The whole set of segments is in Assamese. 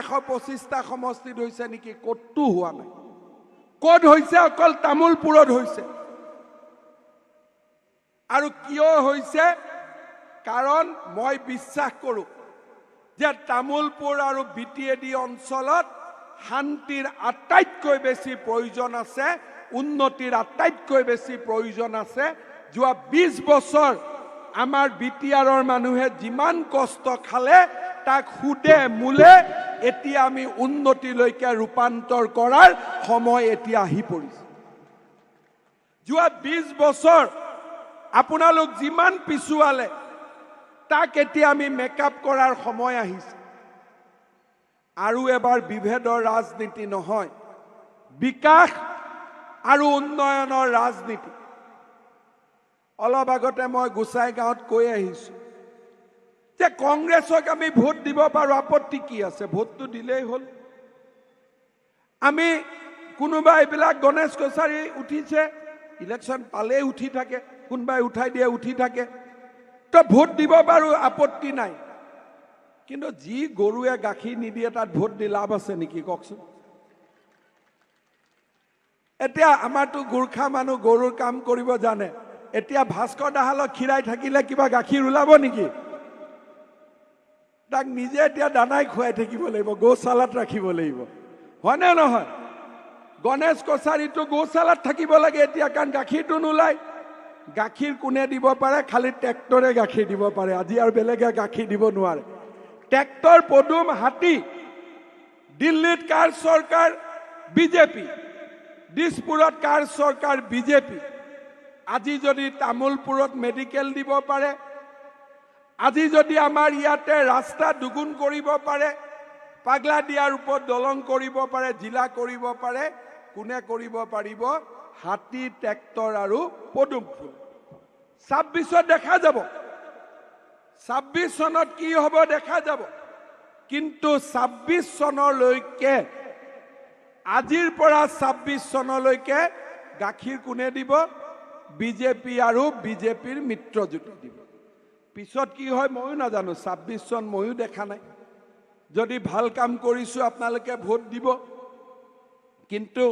125টা সমষ্টিত হৈছে নেকি কতো হোৱা নাই ক'ত হৈছে অকল তামুলপুৰত হৈছে আৰু কিয় হৈছে কাৰণ মই বিশ্বাস কৰোঁ যে তামুলপুৰ আৰু বিটিএডি অঞ্চলত শান্তিৰ আটাইতকৈ বেছি প্ৰয়োজন আছে উন্নতিৰ আটাইতকৈ বেছি প্ৰয়োজন আছে যোৱা 20 বছৰ আমাৰ বিটিআৰৰ মানুহে যিমান কষ্ট খালে তাক সুদে মূলে এতিয়া আমি উন্নতিলৈকে ৰূপান্তৰ কৰাৰ সময় এতিয়া আহি পৰিছে যোৱা 20 বছৰ আপোনালোক যিমান পিছুৱালে তাক এতিয়া আমি মেকআপ কৰাৰ সময় আহিছে আৰু এবাৰ বিভেদৰ ৰাজনীতি নহয় বিকাশ আৰু উন্নয়নৰ ৰাজনীতি অলপ আগতে মই গোসাইগাঁৱত কৈ আহিছো যে কংগ্ৰেছক আমি ভোট দিব পাৰো আপত্তি কি আছে ভোটটো দিলেই হ'ল আমি কোনোবা এইবিলাক গণেশ কছাৰী উঠিছে ইলেকশন পালে উঠি থাকে কোনবাই উঠাই দিয়ে উঠি থাকে তো ভোট দিব পাৰো আপত্তি নাই কিন্তু যি গৰুৱে গাখীৰ নিদিয়ে তাত ভোট দি লাভ আছে নেকি কওকচোন এতিয়া আমাৰটো গুৰখা মানুহ গৰুৰ কাম কৰিব জানে এতিয়া ভাস্কৰ দাহালক খিৰাই থাকিলে কিবা গাখীৰ ওলাব নেকি তাক নিজে এতিয়া দানাই খুৱাই থাকিব লাগিব গৌশালাত ৰাখিব লাগিব হয়নে নহয় গণেশ কছাৰীটো গৌশালাত থাকিব লাগে এতিয়া কাৰণ গাখীৰটো নোলায় গাখীৰ কোনে দিব পাৰে খালি ট্ৰেক্টৰে গাখীৰ দিব পাৰে আজি আৰু বেলেগে গাখীৰ দিব নোৱাৰে ট্ৰেক্টৰ পদুম হাতী দিল্লীত কাৰ চৰকাৰ বিজেপি দিছপুৰত কাৰ চৰকাৰ বিজেপি আজি যদি তামুলপুৰত মেডিকেল দিব পাৰে আজি যদি আমাৰ ইয়াতে ৰাস্তা দুগুণ কৰিব পাৰে পাগলা দিয়াৰ ওপৰত দলং কৰিব পাৰে জিলা কৰিব পাৰে কোনে কৰিব পাৰিব হাতী ট্ৰেক্টৰ আৰু পদুম ফুল 26ত দেখা যাব 26 চনত কি হ'ব দেখা যাব কিন্তু 26 চনলৈকে আজিৰ পৰা 26 চনলৈকে গাখীৰ কোনে দিব বিজেপি আৰু বিজেপিৰ মিত্ৰজোঁটে দিব পিছত কি হয় ময়ো নাজানো 26 চন ময়ো দেখা নাই যদি ভাল কাম কৰিছো আপোনালোকে ভোট দিব কিন্তু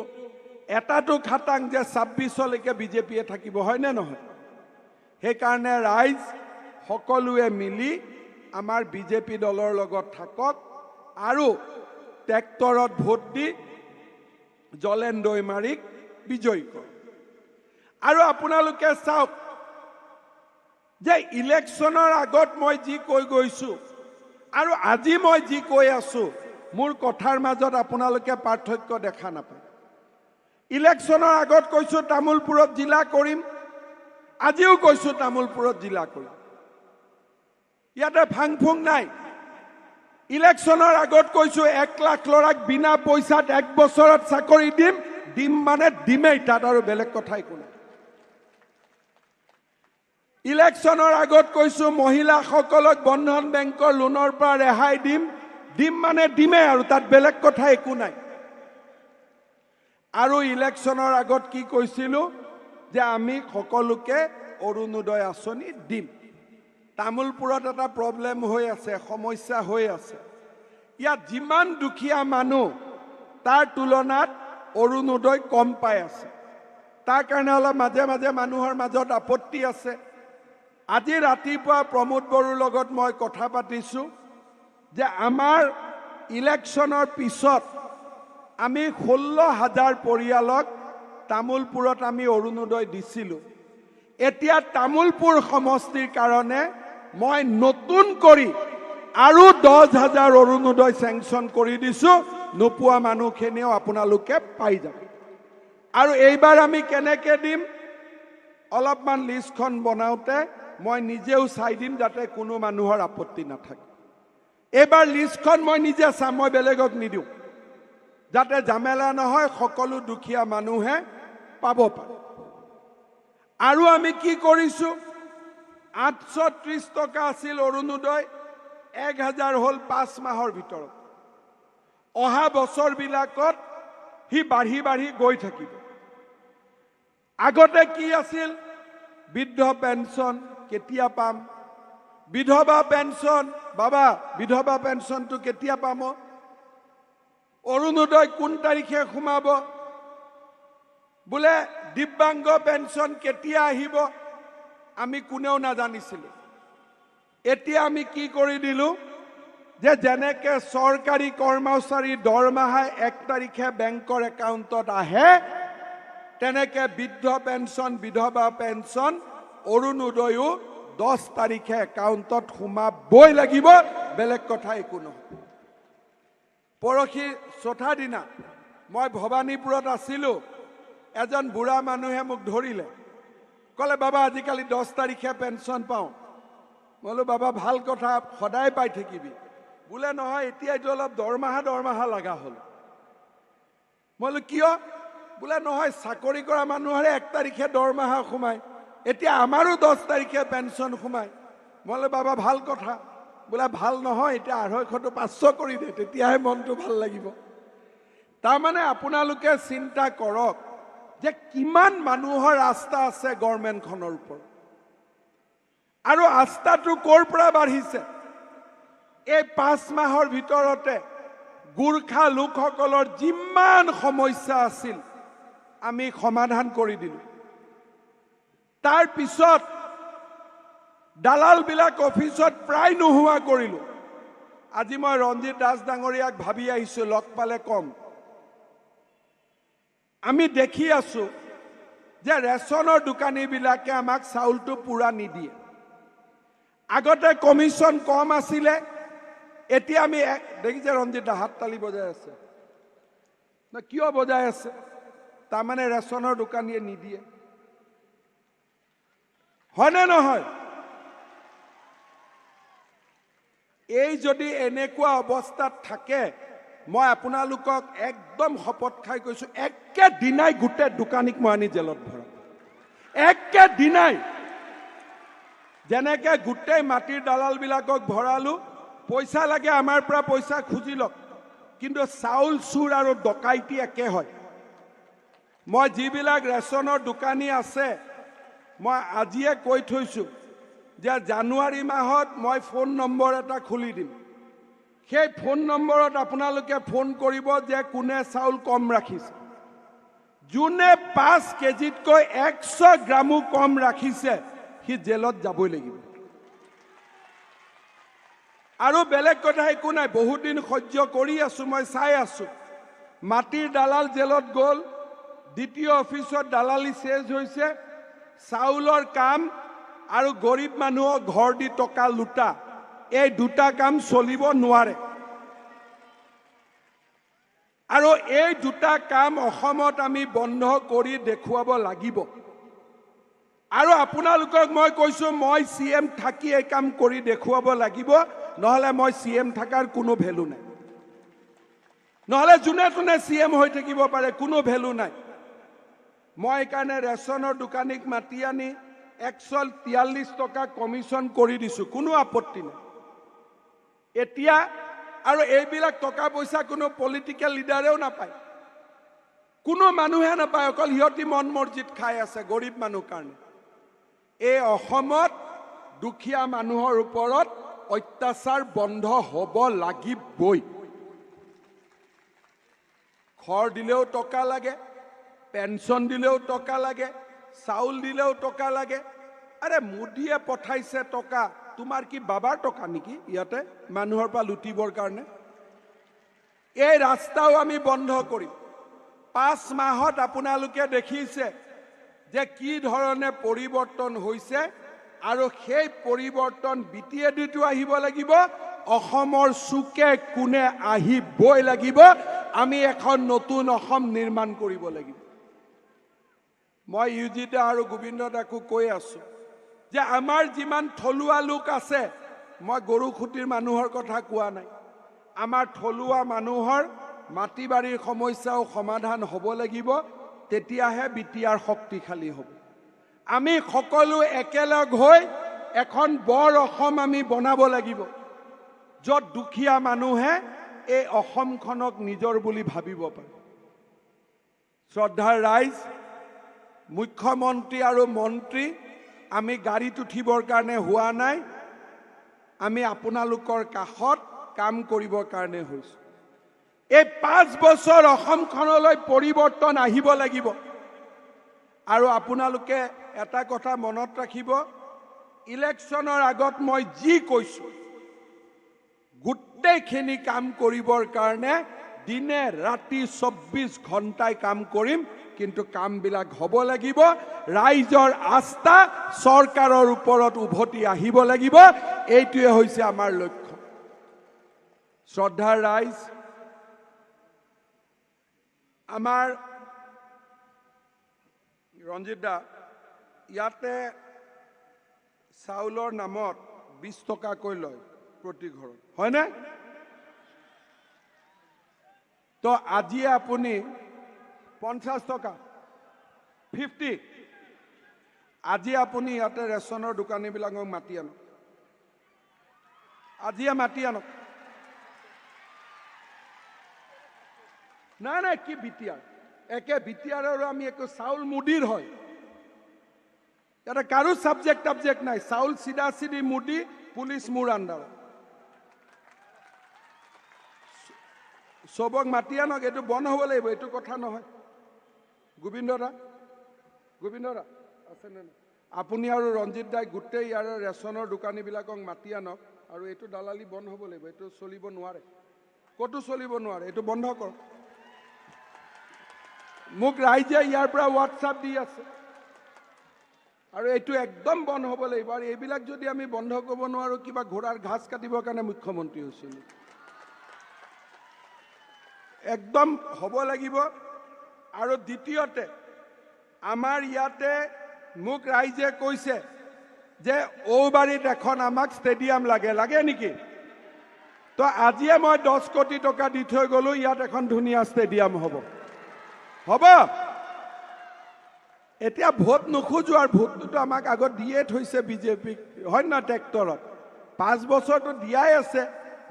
এটাটো খাটাং যে 26লৈকে বিজেপিয়ে থাকিব হয় নে নহয় সেই কাৰণে ৰাইজ সকলোৱে মিলি আমাৰ বিজেপি দলৰ লগত থাকক আৰু ট্ৰেক্টৰত ভোট দি জলেন দৈমাৰীক বিজয়ী কৰক আৰু আপোনালোকে চাওক যে ইলেকশনৰ আগত মই যি কৈ গৈছো আৰু আজি মই যি কৈ আছো মোৰ কথাৰ মাজত আপোনালোকে পাৰ্থক্য দেখা নাপায় ইলেকশনৰ আগত কৈছো তামুলপুৰত জিলা কৰিম আজিও কৈছো তামুলপুৰত জিলা কৰিম ইয়াতে ফাংফুং নাই ইলেকশনৰ আগত কৈছো 1 লাখ লৰাক বিনা পইচাত 1 বছৰত চাকৰি দিম মানে দিমেই তাত আৰু বেলেগ কথাই কোনো ইলেকশনৰ আগত কৈছো মহিলাসকলক বন্ধন বেংকৰ লোনৰ পৰা ৰেহাই দিম মানে দিমেই আৰু তাত বেলেগ কথা একো নাই আৰু ইলেকশনৰ আগত কি কৈছিলো যে আমি সকলোকে অৰুণোদয় আঁচনি দিম তামুলপুৰত এটা প্ৰবলেম হৈ আছে সমস্যা হৈ আছে ইয়াত যিমান দুখীয়া মানুহ তাৰ তুলনাত অৰুণোদয় কম পাই আছে তাৰ কাৰণে অলপ মাজে মাজে মানুহৰ মাজত আপত্তি আছে আজি ৰাতিপুৱা প্ৰমোদ বড়োৰ লগত মই কথা পাতিছো যে আমাৰ ইলেকশনৰ পিছত আমি 16,000 পৰিয়ালক তামুলপুৰত আমি অৰুণোদয় দিছিলো এতিয়া তামুলপুৰ সমষ্টিৰ কাৰণে মই নতুন কৰি আৰু 10,000 অৰুণোদয় চেংচন কৰি দিছো নোপোৱা মানুহখিনিও আপোনালোকে পাই যাব আৰু এইবাৰ আমি কেনেকৈ দিম অলপমান লিষ্টখন বনাওতে মই নিজেও চাই দিম যাতে কোনো মানুহৰ আপত্তি নাথাকে এইবাৰ লিষ্টখন মই নিজে চাম মই বেলেগক নিদিওঁ যাতে ঝামেলা নহয় সকলো দুখীয়া মানুহে পাব পাৰে আৰু আমি কি কৰিছো 830 টকা আছিল অৰুণোদয় 1000 হল 5 মাহৰ ভিতৰত অহা বছৰ বিলাকত হি বাঢ়ি গৈ থাকিব আগতে কি আছিল বৃদ্ধ পেঞ্চন কেতিয়া পাম বিধৱা পেঞ্চন বাবা বিধৱা পেঞ্চনটো কেতিয়া পাম অৰুণোদয় কোন তাৰিখে সোমাব, বোলে দিব্যাংগ পেঞ্চন কেতিয়া আহিব, আমি কোনেও নাজানিছিলো। এতিয়া আমি কি কৰি দিলো যে যেনেকে চৰকাৰী কৰ্মচাৰী দৰমহা 1 তাৰিখে বেংকৰ একাউণ্টত আহে, তেনেকে বৃদ্ধ পেঞ্চন, বিধৱা পেঞ্চন, অৰুণোদয়ো 10 তাৰিখে একাউণ্টত সোমাবই লাগিব, বেলেগ কথা একো নহয়। পৰহি চতুৰ্থ দিনা মই ভবানীপুৰত আছিলো, এজন বুঢ়া মানুহে মোক ধৰিলে, ক'লে বাবা আজিকালি 10 তাৰিখে পেঞ্চন পাওঁ। মই বোলো বাবা ভাল কথা, সদায় পাই থাকিবি। বোলে নহয়, এতিয়া এইটো অলপ দৰমহা লগা হ'ল। মই বোলো কিয়? বোলে নহয়, চাকৰি কৰা মানুহৰে 1 তাৰিখে দৰমহা সোমায়, এতিয়া আমাৰো 10 তাৰিখে পেঞ্চন সোমায়। মই বোলো বাবা ভাল কথা। বোলে ভাল নহয়, এতিয়া 250টো 500 কৰি দে, তেতিয়াহে মনটো ভাল লাগিব। তাৰমানে আপোনালোকে চিন্তা কৰক যে কিমান মানুহৰ আস্থা আছে গভৰ্ণমেণ্টখনৰ ওপৰত, আৰু আস্থাটো ক'ৰ পৰা বাঢ়িছে? এই 5 মাহৰ ভিতৰতে গোৰ্খা লোকসকলৰ যিমান সমস্যা আছিল আমি সমাধান কৰি দিলো। তাৰ পিছত দালালবিলাক অফিচত প্ৰায় নোহোৱা কৰিলো। আজি মই ৰঞ্জিত দাস ডাঙৰীয়াক ভাবি আহিছো, লগ পালে কম। আমি দেখি আছো যে ৰেচনৰ দোকানীবিলাকে আমাক চাউলটো পুৰা নিদিয়ে। আগতে কমিশন কম আছিলে, এতিয়া আমি দেখিছে ৰঞ্জিত দা হাত তালি বজাই আছে না, কিয় বজাই আছে? তাৰমানে ৰেচনৰ দোকানীয়ে নিদিয়ে, হয়নে নহয়? এই যদি এনেকুৱা অৱস্থাত থাকে, মই আপোনালোকক একদম শপত খাই কৈছো, একেদিনাই গোটেই দোকানীক মই আনি জেলত ভৰাম, একেদিনাই। যেনেকে গোটেই মাটিৰ দালালবিলাকক ভৰালো, পইচা লাগে আমাৰ পৰা পইচা খুজি লওক, কিন্তু চাউল চুৰ আৰু ডকাইতি একে হয়। মই যিবিলাক ৰেচনৰ দোকানী আছে, মই আজিয়ে কৈ থৈছো যে জানুৱাৰী মাহত মই ফোন নম্বৰ এটা খুলি দিম। সেই ফোন নম্বৰত আপোনালোকে ফোন কৰিব যে কোনে চাউল কম ৰাখিছে। যোনে 5 কেজিতকৈ 100 গ্ৰামো কম ৰাখিছে, সি জেলত যাবই লাগিব। আৰু বেলেগ কথা একো নাই, বহুত দিন সহ্য কৰি আছো, মই চাই আছো। মাটিৰ দালাল জেলত গ'ল, দ্বিতীয় অফিচত দালালি চেজ হৈছে, চাউলৰ কাম আৰু গৰীব মানুহক ঘৰ দি টকা লুটা, এই দুটা কাম চলিব নোৱাৰে। আৰু এই দুটা কাম অসমত আমি বন্ধ কৰি দেখুৱাব লাগিব। আৰু আপোনালোকক মই কৈছো, মই CM থাকি এই কাম কৰি দেখুৱাব লাগিব, নহলে মই CM থাকাৰ কোনো ভেলু নাই। নহলে যোনে তোনে CM হৈ থাকিব পাৰে, কোনো ভেলু নাই। মই এইকাৰণে ৰেচনৰ দোকানীক মাতি আনি 143 টকা কমিশন কৰি দিছো, কোনো আপত্তি নাই। এতিয়া আৰু এইবিলাক টকা পইচা কোনো পলিটিকেল লিডাৰেও নাপায়, কোনো মানুহে নাপায়, অকল সিহঁতি মন মৰ্জিত খাই আছে গৰীব মানুহ কাৰণে। এই অসমত দুখীয়া মানুহৰ ওপৰত অত্যাচাৰ বন্ধ হ'ব লাগিবই। খৰ দিলেও টকা লাগে, পেঞ্চন দিলেও টকা লাগে, চাউল দিলেও টকা লাগে। আৰে মোদীয়ে পঠাইছে টকা, তোমাৰ কি বাবাৰ টকা নেকি ইয়াতে মানুহৰ পৰা লুটিবৰ কাৰণে? এই ৰাস্তাও আমি বন্ধ কৰিম। 5 মাহত আপোনালোকে দেখিছে যে কি ধৰণে পৰিৱৰ্তন হৈছে, আৰু সেই পৰিৱৰ্তন বিটিএডিটো আহিব লাগিব, অসমৰ চুকে কোণে আহিবই লাগিব। আমি এখন নতুন অসম নিৰ্মাণ কৰিব লাগিব। মই ইউজিতা আৰু গোবিন্দ দাকো কৈ আছো যে আমাৰ যিমান থলুৱা লোক আছে, মই গৰুখুটিৰ মানুহৰ কথা কোৱা নাই, আমাৰ থলুৱা মানুহৰ মাটি বাৰীৰ সমস্যাও সমাধান হ'ব লাগিব, তেতিয়াহে বিটিআৰ শক্তিশালী হ'ব। আমি সকলো একেলগ হৈ এখন বৰ অসম আমি বনাব লাগিব, য'ত দুখীয়া মানুহে এই অসমখনক নিজৰ বুলি ভাবিব পাৰে। শ্ৰদ্ধাৰ ৰাইজ, মুখ্যমন্ত্ৰী আৰু মন্ত্ৰী আমি গাড়ীত উঠিবৰ কাৰণে হোৱা নাই, আমি আপোনালোকৰ কাষত কাম কৰিবৰ কাৰণে হৈছো। এই 5 বছৰ অসমখনলৈ পৰিৱৰ্তন আহিব লাগিব আৰু আপোনালোকে এটা কথা মনত ৰাখিব ইলেকশ্যনৰ আগত মই যি কৈছো গোটেইখিনি কাম কৰিবৰ কাৰণে দিনে ৰাতি 24 ঘণ্টাই কাম কৰিম কিন্তু কামবিলাক হ'ব লাগিব ৰাইজৰ আস্থা চৰকাৰৰ ওপৰত উভতি আহিব লাগিব এইটোৱে হৈছে আমাৰ লক্ষ্য শ্ৰদ্ধাৰ ৰাইজ আমাৰ ৰঞ্জিত দা ইয়াতে চাউলৰ নামত 20 টকাকৈ লয় প্ৰতি ঘৰত হয়নে তো আজি আপুনি 50 টকা 50 আজি আপুনি ইয়াতে ৰেচনৰ দোকানীবিলাকক মাতি আনক আজিয়ে মাতি আনক নাই নাই কি বিটিয়াৰ একে বিটিয়াৰ আৰু আমি একো চাউল মুদিৰ হয় ইয়াতে কাৰো সাবজেক্ট নাই চাউল চিধা চিধি মুদি পুলিচ মোৰ আণ্ডাৰ সবক মাতি আনক এইটো বন্ধ হ'ব লাগিব এইটো কথা নহয় গোবিন্দৰা আছে নে আপুনি আৰু ৰঞ্জিত দাই গোটেই ইয়াৰ ৰেচনৰ দোকানীবিলাকক মাতি আনক আৰু এইটো দালালি বন্ধ হ'ব লাগিব এইটো চলিব নোৱাৰে কতো চলিব নোৱাৰে এইটো বন্ধ কৰক মোক ৰাইজে ইয়াৰ পৰা হোৱাটছআপ দি আছে আৰু এইটো একদম বন্ধ হ'ব লাগিব আৰু এইবিলাক যদি আমি বন্ধ কৰিব নোৱাৰো কিবা ঘোঁৰাৰ ঘাস কাটিবৰ কাৰণে মুখ্যমন্ত্ৰী হৈছিল একদম হ'ব লাগিব আৰু দ্বিতীয়তে আমাৰ ইয়াতে মোক ৰাইজে কৈছে যে ঔবাৰীত এখন আমাক ষ্টেডিয়াম লাগে নেকি তো আজিয়ে মই 10 কোটি টকা দি থৈ গলো ইয়াত এখন ধুনীয়া ষ্টেডিয়াম হ'ব এতিয়া ভোট নোখোজো আৰু ভোটটো আমাক আগত দিয়ে থৈছে বিজেপিক হয় না ট্ৰেক্টৰত 5 বছৰটো দিয়াই আছে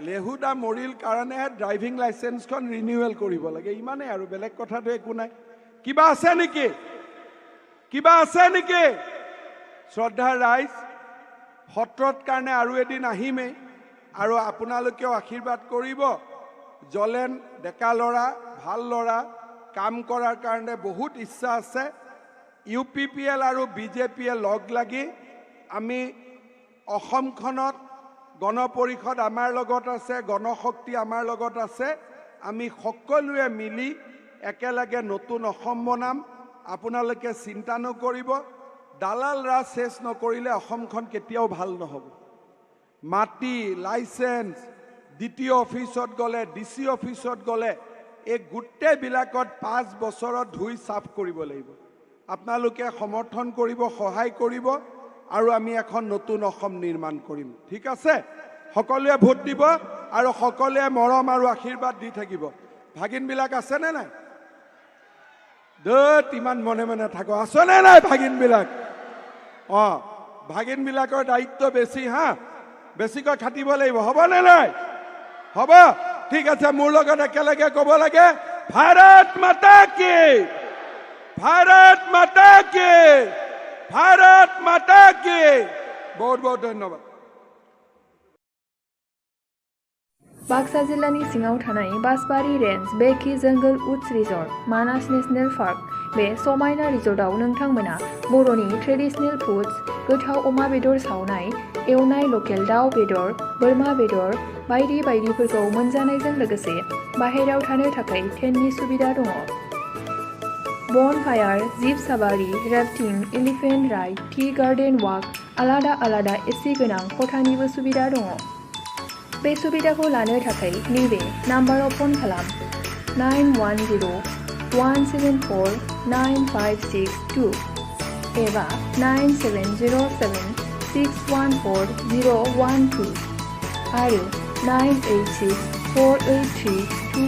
লেহুদা মৰিল কাৰণে ড্ৰাইভিং লাইসেন্সখন ৰিনিউৱেল কৰিব লাগে ইমানে আৰু বেলেগ কথাটো একো নাই কিবা আছে নেকি শ্ৰদ্ধাৰ ৰাইজ সত্ৰত কাৰণে আৰু এদিন আহিমেই আৰু আপোনালোকেও আশীৰ্বাদ কৰিব জলেন ডেকা ল'ৰা ভাল ল'ৰা কাম কৰাৰ কাৰণে বহুত ইচ্ছা আছে UPPL আৰু BJPয়ে লগ লাগি আমি অসমখনত গণপৰিষদ আমাৰ লগত আছে গণশক্তি আমাৰ লগত আছে আমি সকলোৱে মিলি একেলগে নতুন অসম বনাম আপোনালোকে চিন্তা নকৰিব দালাল ৰাজ শেষ নকৰিলে অসমখন কেতিয়াও ভাল নহব মাটি লাইসেন্স দ্বিতীয় অফিসত গলে DC অফিসত গলে এই গোটেইবিলাকত 5 বছৰত ধুই সাফ কৰিব লাগিব আপোনালোকে সমৰ্থন কৰিব সহায় কৰিব আৰু আমি এখন নতুন অসম নিৰ্মাণ কৰিম ঠিক আছে সকলোৱে ভোট দিব আৰু সকলোৱে মৰম আৰু আশীৰ্বাদ দি থাকিব ভাগিনবিলাক আছে নে নাই দত ইমান মনে থাকো আছে নে নাই ভাগিনবিলাক ভাগিনবিলাকৰ দায়িত্ব বেছি বেছিকৈ খাটিব লাগিব হ'ব নে নাই হ'ব ঠিক আছে মোৰ লগত একেলগে ক'ব লাগে ভাৰত মাতা কি भारत माता की बहुत धन्यवाद बाक्सा जिल्लानि सिङाव थानाय बासबारि रेन्ज बेकी जंगल उड्स रिजर्ट मानास नेशनेल पार्क बे समायना रिजर्टआव नोंथांमोना बर'नि ट्रेडिशनेल फुड्स गोथाव अमा बेदर सावनाय एवनाय लकेल दाउ बेदर बोरमा बेदर बायदिफोरखौ मोनजानायजों लोगोसे बाहेरायाव थानो थाखाय टेन्टनि सुबिदा दङ bonfire, जीप सवारी, rafting, elephant ride, tea garden walk, आलादा AC गोनां खथानिबो सुबिदा दङ बे सुबिदाखौ लानो थाखाय नैबे नाम्बाराव फन खालाम 9101749562 एबा 9707614012 आरो 986483